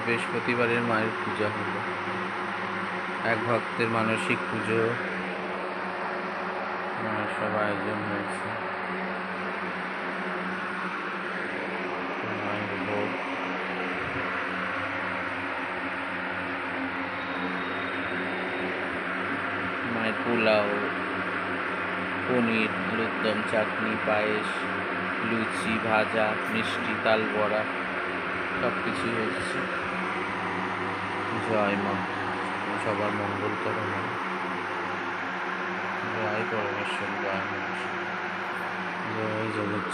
বৃহস্পতিবারের মায়ের পূজা হলো। এক ভক্তের মানসিক পুজো, সব আয়োজন হয়েছে। মায়ের ভোগ, মায়ের পোলাও, পনির, আলুর দম, চাটনি, পায়েস, লুচি, ভাজা, মিষ্টি, তাল বড়া, সব কিছুই হচ্ছে। জয় মা, সবার মঙ্গল করো মা। জয় পরমেশ্বর, জয় মা, জয় জগৎ।